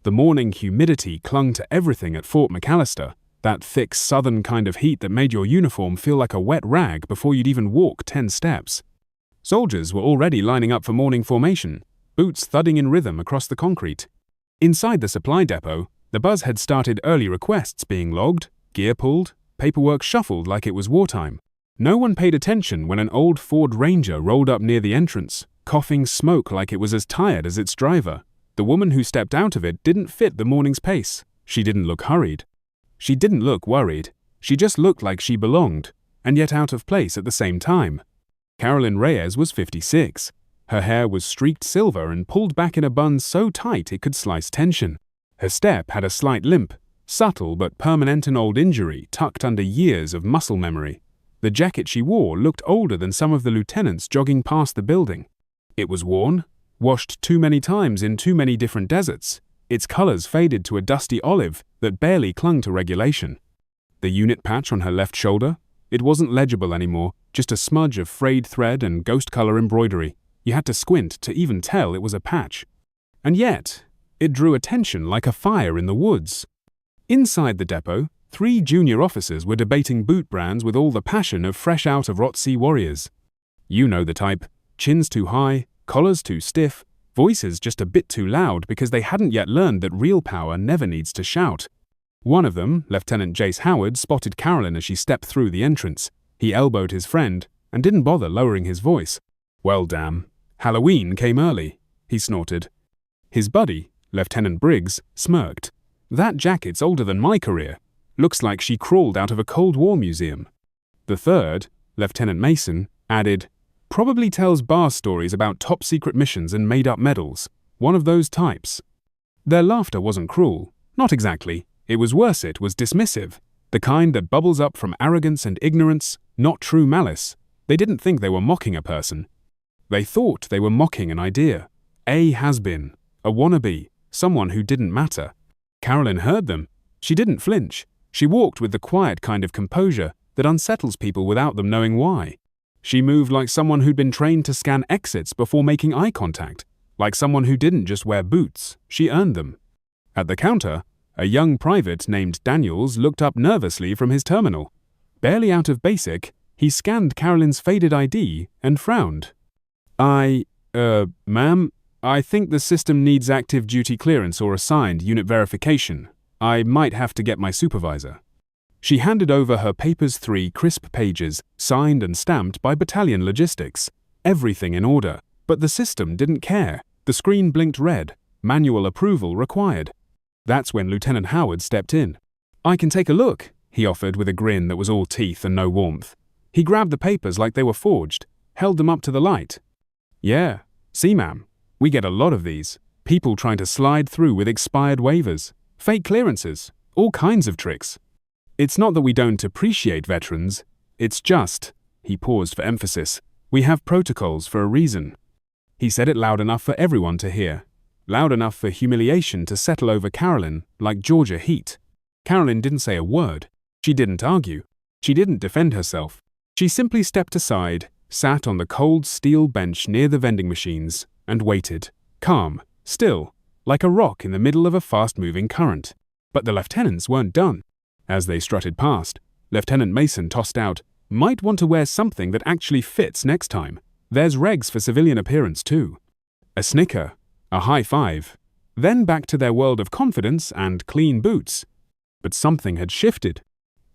The morning humidity clung to everything at Fort McAllister, that thick southern kind of heat that made your uniform feel like a wet rag before you'd even walk 10 steps. Soldiers were already lining up for morning formation, boots thudding in rhythm across the concrete. Inside the supply depot, the buzz had started early requests being logged, gear pulled, paperwork shuffled like it was wartime. No one paid attention when an old Ford Ranger rolled up near the entrance, coughing smoke like it was as tired as its driver. The woman who stepped out of it didn't fit the morning's pace. She didn't look hurried. She didn't look worried. She just looked like she belonged, and yet out of place at the same time. Carolyn Reyes was 56. Her hair was streaked silver and pulled back in a bun so tight it could slice tension. Her step had a slight limp, subtle but permanent, an old injury tucked under years of muscle memory. The jacket she wore looked older than some of the lieutenants jogging past the building. It was worn, washed too many times in too many different deserts. Its colors faded to a dusty olive that barely clung to regulation. The unit patch on her left shoulder, it wasn't legible anymore, just a smudge of frayed thread and ghost color embroidery. You had to squint to even tell it was a patch. And yet, it drew attention like a fire in the woods. Inside the depot, 3 junior officers were debating boot brands with all the passion of fresh out of Rotsea warriors. You know the type. Chins too high, collars too stiff, voices just a bit too loud because they hadn't yet learned that real power never needs to shout. One of them, Lieutenant Jace Howard, spotted Carolyn as she stepped through the entrance. He elbowed his friend and didn't bother lowering his voice. "Well, damn. Halloween came early," he snorted. His buddy, Lieutenant Briggs, smirked. "That jacket's older than my career. Looks like she crawled out of a Cold War museum." The third, Lieutenant Mason, added, "Probably tells bar stories about top-secret missions and made-up medals. One of those types." Their laughter wasn't cruel. Not exactly. It was worse, it was dismissive. The kind that bubbles up from arrogance and ignorance, not true malice. They didn't think they were mocking a person. They thought they were mocking an idea. A has-been, a wannabe, someone who didn't matter. Carolyn heard them. She didn't flinch. She walked with the quiet kind of composure that unsettles people without them knowing why. She moved like someone who'd been trained to scan exits before making eye contact, like someone who didn't just wear boots, she earned them. At the counter, a young private named Daniels looked up nervously from his terminal. Barely out of basic, he scanned Carolyn's faded ID and frowned. Ma'am, I think the system needs active duty clearance or assigned unit verification. I might have to get my supervisor." She handed over her papers, 3 crisp pages, signed and stamped by Battalion Logistics. Everything in order, but the system didn't care. The screen blinked red. Manual approval required. That's when Lieutenant Howard stepped in. "I can take a look," he offered with a grin that was all teeth and no warmth. He grabbed the papers like they were forged, held them up to the light. "Yeah, see ma'am, we get a lot of these. People trying to slide through with expired waivers, fake clearances, all kinds of tricks. It's not that we don't appreciate veterans, it's just," he paused for emphasis, "we have protocols for a reason." He said it loud enough for everyone to hear, loud enough for humiliation to settle over Carolyn like Georgia heat. Carolyn didn't say a word. She didn't argue. She didn't defend herself. She simply stepped aside, sat on the cold steel bench near the vending machines, and waited, calm, still, like a rock in the middle of a fast-moving current. But the lieutenants weren't done. As they strutted past, Lieutenant Mason tossed out, "Might want to wear something that actually fits next time. There's regs for civilian appearance too." A snicker, a high five, then back to their world of confidence and clean boots. But something had shifted.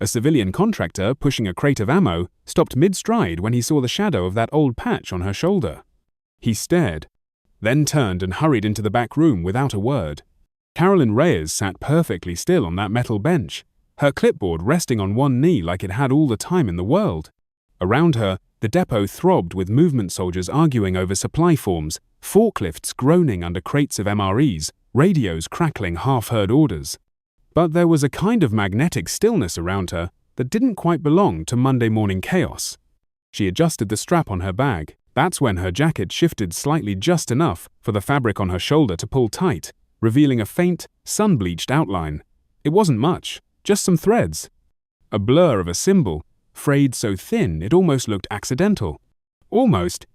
A civilian contractor pushing a crate of ammo stopped mid-stride when he saw the shadow of that old patch on her shoulder. He stared, then turned and hurried into the back room without a word. Carolyn Reyes sat perfectly still on that metal bench, her clipboard resting on one knee like it had all the time in the world. Around her, the depot throbbed with movement soldiers arguing over supply forms, forklifts groaning under crates of MREs, radios crackling half-heard orders. But there was a kind of magnetic stillness around her that didn't quite belong to Monday morning chaos. She adjusted the strap on her bag. That's when her jacket shifted slightly just enough for the fabric on her shoulder to pull tight, revealing a faint, sun-bleached outline. It wasn't much, just some threads. A blur of a symbol, frayed so thin it almost looked accidental. Almost,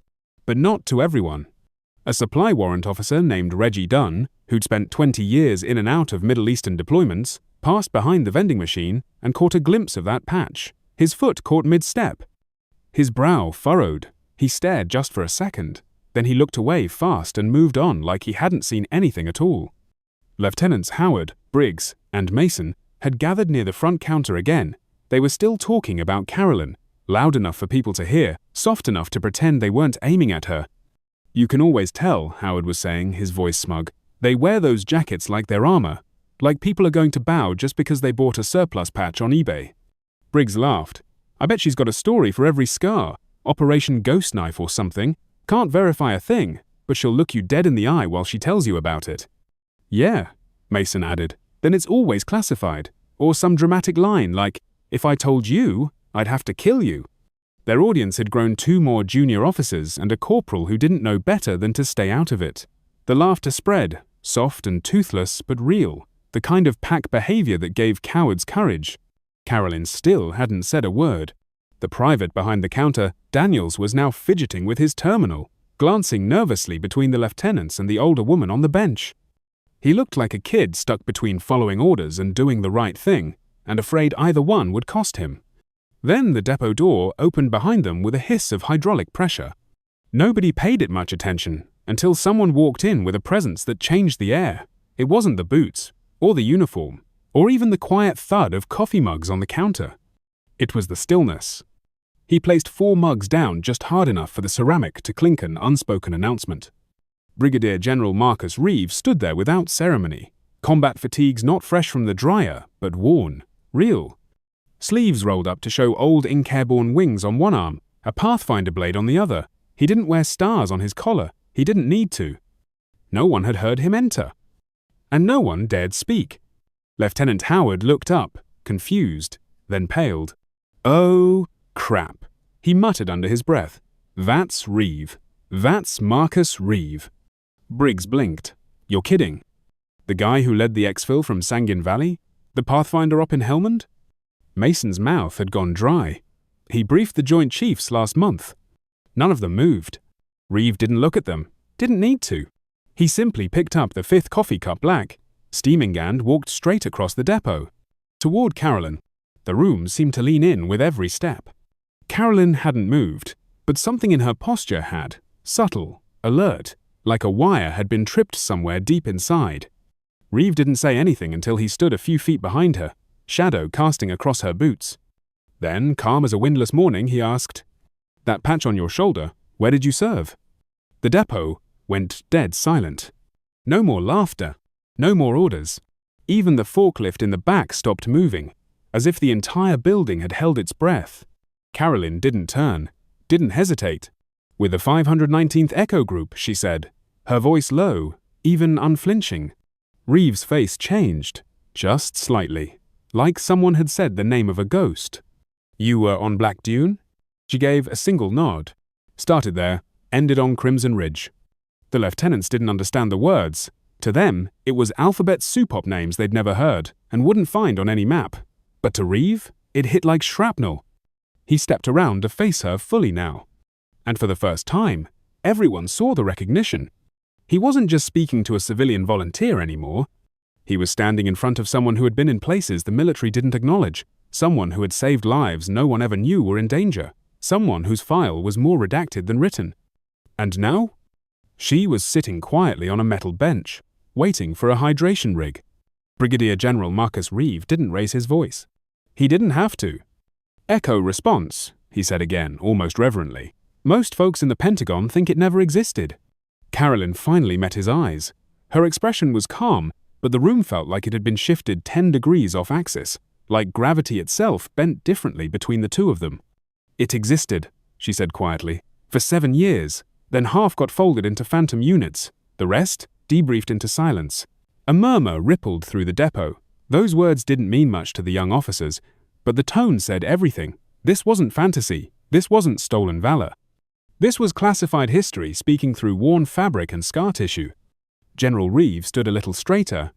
but not to everyone. A supply warrant officer named Reggie Dunn, who'd spent 20 years in and out of Middle Eastern deployments, passed behind the vending machine and caught a glimpse of that patch. His foot caught mid-step. His brow furrowed. He stared just for a second. Then he looked away fast and moved on like he hadn't seen anything at all. Lieutenants Howard, Briggs, and Mason had gathered near the front counter again. They were still talking about Carolyn, loud enough for people to hear, soft enough to pretend they weren't aiming at her. "You can always tell," Howard was saying, his voice smug. "They wear those jackets like they're armor, like people are going to bow just because they bought a surplus patch on eBay." Briggs laughed. "I bet she's got a story for every scar. Operation Ghost Knife or something. Can't verify a thing, but she'll look you dead in the eye while she tells you about it." "Yeah," Mason added. "Then it's always classified. Or some dramatic line like, 'If I told you, I'd have to kill you.'" Their audience had grown 2 more junior officers and a corporal who didn't know better than to stay out of it. The laughter spread, soft and toothless but real, the kind of pack behavior that gave cowards courage. Carolyn still hadn't said a word. The private behind the counter, Daniels, was now fidgeting with his terminal, glancing nervously between the lieutenants and the older woman on the bench. He looked like a kid stuck between following orders and doing the right thing, and afraid either one would cost him. Then the depot door opened behind them with a hiss of hydraulic pressure. Nobody paid it much attention until someone walked in with a presence that changed the air. It wasn't the boots, or the uniform, or even the quiet thud of coffee mugs on the counter. It was the stillness. He placed 4 mugs down just hard enough for the ceramic to clink an unspoken announcement. Brigadier General Marcus Reeves stood there without ceremony, combat fatigues not fresh from the dryer, but worn, real. Sleeves rolled up to show old ink-airborne wings on one arm, a Pathfinder blade on the other. He didn't wear stars on his collar. He didn't need to. No one had heard him enter. And no one dared speak. Lieutenant Howard looked up, confused, then paled. "Oh, crap," he muttered under his breath. "That's Reeve. That's Marcus Reeve." Briggs blinked. "You're kidding? The guy who led the exfil from Sangin Valley? The Pathfinder op in Helmand?" Mason's mouth had gone dry. He briefed the Joint Chiefs last month. None of them moved. Reeve didn't look at them. Didn't need to. He simply picked up the 5th coffee cup black, steaming, and walked straight across the depot. Toward Carolyn. The room seemed to lean in with every step. Carolyn hadn't moved, but something in her posture had, subtle, alert, like a wire had been tripped somewhere deep inside. Reeve didn't say anything until he stood a few feet behind her, shadow casting across her boots. Then, calm as a windless morning, he asked, "That patch on your shoulder, where did you serve?" The depot went dead silent. No more laughter, no more orders. Even the forklift in the back stopped moving, as if the entire building had held its breath. Carolyn didn't turn, didn't hesitate. "With the 519th Echo Group," she said, her voice low, even unflinching. Reeve's face changed, just slightly, like someone had said the name of a ghost. "You were on Black Dune?" She gave a single nod. "Started there, ended on Crimson Ridge." The lieutenants didn't understand the words. To them, it was alphabet soup-op names they'd never heard and wouldn't find on any map. But to Reeve, it hit like shrapnel. He stepped around to face her fully now. And for the first time, everyone saw the recognition. He wasn't just speaking to a civilian volunteer anymore. He was standing in front of someone who had been in places the military didn't acknowledge, someone who had saved lives no one ever knew were in danger, someone whose file was more redacted than written. And now? She was sitting quietly on a metal bench, waiting for a hydration rig. Brigadier General Marcus Reeve didn't raise his voice. He didn't have to. "Echo response," he said again, almost reverently. "Most folks in the Pentagon think it never existed." Carolyn finally met his eyes. Her expression was calm, but the room felt like it had been shifted 10 degrees off axis, like gravity itself bent differently between the two of them. "It existed," she said quietly, "for 7 years, then half got folded into phantom units, the rest debriefed into silence." A murmur rippled through the depot. Those words didn't mean much to the young officers, but the tone said everything. This wasn't fantasy. This wasn't stolen valor. This was classified history speaking through worn fabric and scar tissue. General Reeve stood a little straighter.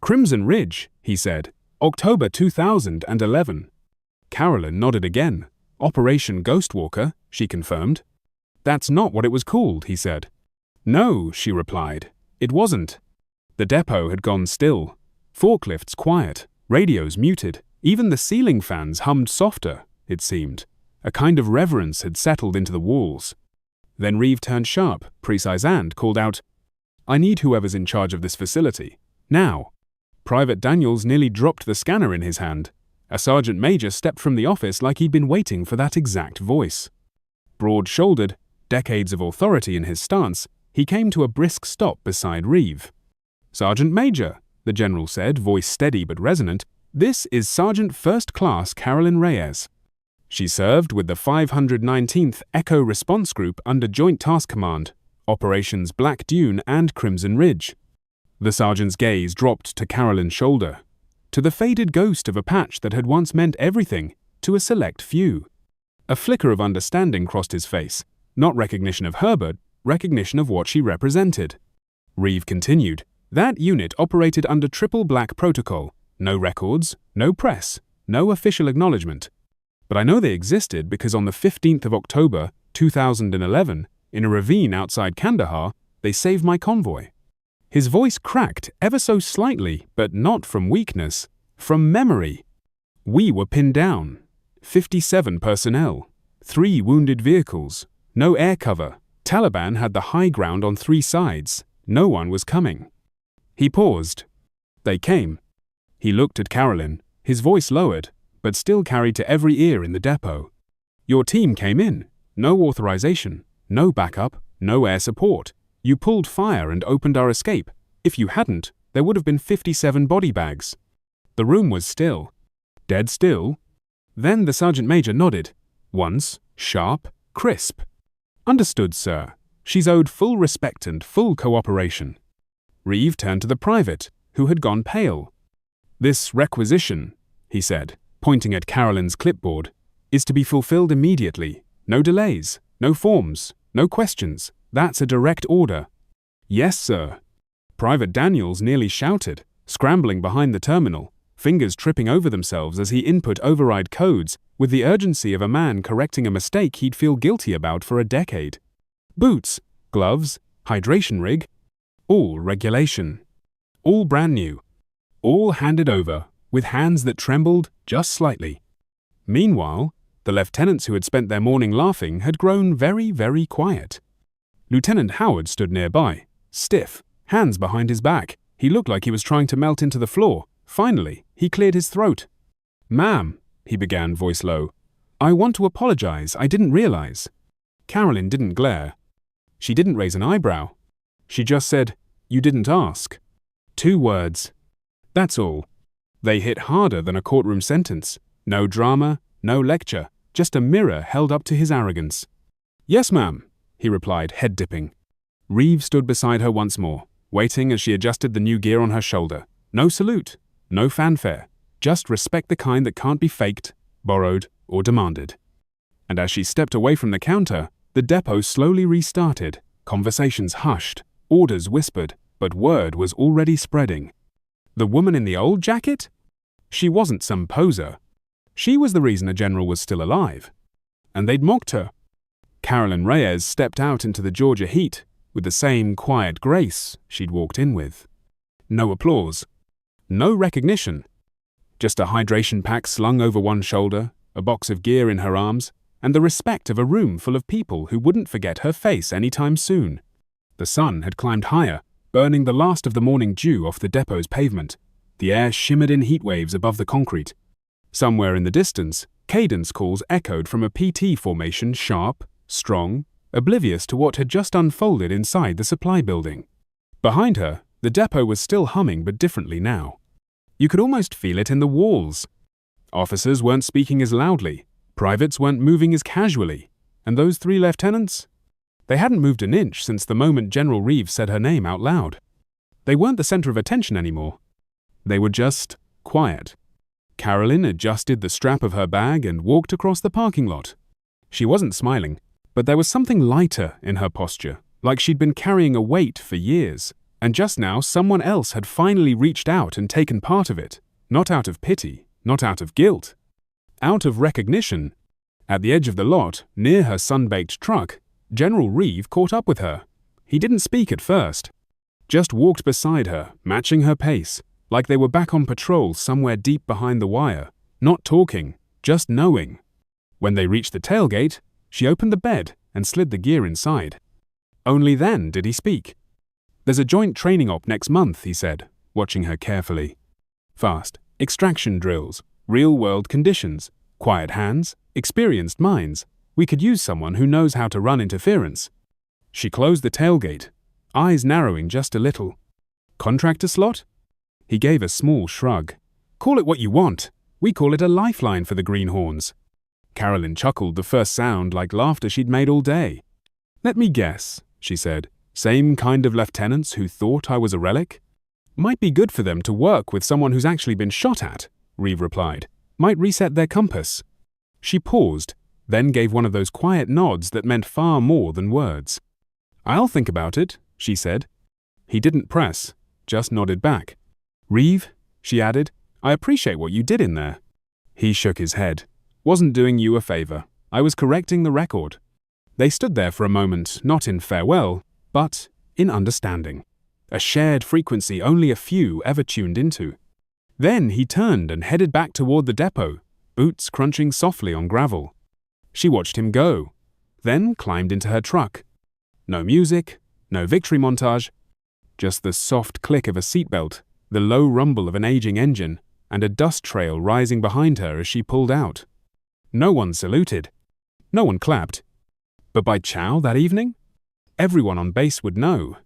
"Crimson Ridge," he said. "October 2011. Carolyn nodded again. "Operation Ghostwalker," she confirmed. "That's not what it was called," he said. No, she replied. It wasn't. The depot had gone still. Forklifts quiet, radios muted, even the ceiling fans hummed softer, it seemed. A kind of reverence had settled into the walls. Then Reeve turned sharp, precise and called out, "I need whoever's in charge of this facility. Now." Private Daniels nearly dropped the scanner in his hand. A sergeant major stepped from the office like he'd been waiting for that exact voice. Broad-shouldered, decades of authority in his stance, he came to a brisk stop beside Reeve. "Sergeant Major," the general said, voice steady but resonant, "this is Sergeant First Class Carolyn Reyes." She served with the 519th Echo Response Group under Joint Task Command, Operations Black Dune and Crimson Ridge. The sergeant's gaze dropped to Carolyn's shoulder, to the faded ghost of a patch that had once meant everything to a select few. A flicker of understanding crossed his face, not recognition of her, but recognition of what she represented. Reeve continued, "That unit operated under triple black protocol, no records, no press, no official acknowledgement. But I know they existed because on the 15th of October, 2011, in a ravine outside Kandahar, they saved my convoy." His voice cracked ever so slightly, but not from weakness, from memory. "We were pinned down. 57 personnel, 3 wounded vehicles, no air cover. Taliban had the high ground on 3 sides. No one was coming." He paused. "They came." He looked at Carolyn, his voice lowered, but still carried to every ear in the depot. "Your team came in. No authorization, no backup, no air support. You pulled fire and opened our escape. If you hadn't, there would have been 57 body bags." The room was still. Dead still. Then the sergeant major nodded. Once, sharp, crisp. "Understood, sir. She's owed full respect and full cooperation." Reeve turned to the private, who had gone pale. "This requisition," he said, pointing at Carolyn's clipboard, "is to be fulfilled immediately. No delays, no forms, no questions. That's a direct order." "Yes, sir." Private Daniels nearly shouted, scrambling behind the terminal, fingers tripping over themselves as he input override codes with the urgency of a man correcting a mistake he'd feel guilty about for a decade. Boots, gloves, hydration rig, all regulation. All brand new. All handed over, with hands that trembled just slightly. Meanwhile, the lieutenants who had spent their morning laughing had grown very, very quiet. Lieutenant Howard stood nearby, stiff, hands behind his back. He looked like he was trying to melt into the floor. Finally, he cleared his throat. "Ma'am," he began, voice low, "I want to apologize. I didn't realize." Carolyn didn't glare. She didn't raise an eyebrow. She just said, "You didn't ask." 2 words. That's all. They hit harder than a courtroom sentence. No drama, no lecture, just a mirror held up to his arrogance. "Yes, ma'am," he replied, head dipping. Reeve stood beside her once more, waiting as she adjusted the new gear on her shoulder. No salute, no fanfare, just respect the kind that can't be faked, borrowed, or demanded. And as she stepped away from the counter, the depot slowly restarted, conversations hushed, orders whispered, but word was already spreading. The woman in the old jacket? She wasn't some poser. She was the reason a general was still alive. And they'd mocked her. Carolyn Reyes stepped out into the Georgia heat with the same quiet grace she'd walked in with. No applause. No recognition. Just a hydration pack slung over one shoulder, a box of gear in her arms, and the respect of a room full of people who wouldn't forget her face anytime soon. The sun had climbed higher, burning the last of the morning dew off the depot's pavement. The air shimmered in heat waves above the concrete. Somewhere in the distance, cadence calls echoed from a PT formation, sharp, strong, oblivious to what had just unfolded inside the supply building. Behind her, the depot was still humming, but differently now. You could almost feel it in the walls. Officers weren't speaking as loudly, privates weren't moving as casually, and those 3 lieutenants? They hadn't moved an inch since the moment General Reeves said her name out loud. They weren't the center of attention anymore. They were just quiet. Carolyn adjusted the strap of her bag and walked across the parking lot. She wasn't smiling, but there was something lighter in her posture, like she'd been carrying a weight for years, and just now someone else had finally reached out and taken part of it, not out of pity, not out of guilt, out of recognition. At the edge of the lot, near her sun-baked truck, General Reeve caught up with her. He didn't speak at first, just walked beside her, matching her pace, like they were back on patrol somewhere deep behind the wire, not talking, just knowing. When they reached the tailgate, she opened the bed and slid the gear inside. Only then did he speak. "There's a joint training op next month," he said, watching her carefully. "Fast extraction drills, real-world conditions, quiet hands, experienced minds. We could use someone who knows how to run interference." She closed the tailgate, eyes narrowing just a little. "Contractor slot?" He gave a small shrug. "Call it what you want. We call it a lifeline for the greenhorns." Carolyn chuckled, the first sound like laughter she'd made all day. "Let me guess," she said. "Same kind of lieutenants who thought I was a relic?" "Might be good for them to work with someone who's actually been shot at," Reeve replied. "Might reset their compass." She paused, then gave one of those quiet nods that meant far more than words. "I'll think about it," she said. He didn't press, just nodded back. "Reeve," she added, "I appreciate what you did in there." He shook his head. "Wasn't doing you a favor. I was correcting the record." They stood there for a moment, not in farewell, but in understanding. A shared frequency only a few ever tuned into. Then he turned and headed back toward the depot, boots crunching softly on gravel. She watched him go, then climbed into her truck. No music, no victory montage, just the soft click of a seatbelt, the low rumble of an aging engine, and a dust trail rising behind her as she pulled out. No one saluted. No one clapped. But by chow that evening, everyone on base would know.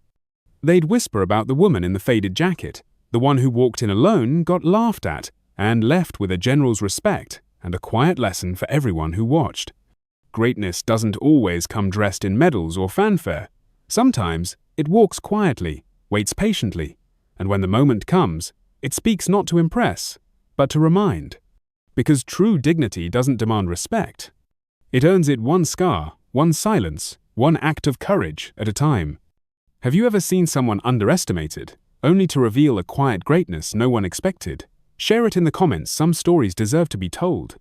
They'd whisper about the woman in the faded jacket. The one who walked in alone got laughed at and left with a general's respect and a quiet lesson for everyone who watched. Greatness doesn't always come dressed in medals or fanfare. Sometimes it walks quietly, waits patiently, and when the moment comes, it speaks not to impress, but to remind. Because true dignity doesn't demand respect. It earns it one scar, one silence, one act of courage at a time. Have you ever seen someone underestimated, only to reveal a quiet greatness no one expected? Share it in the comments. Some stories deserve to be told.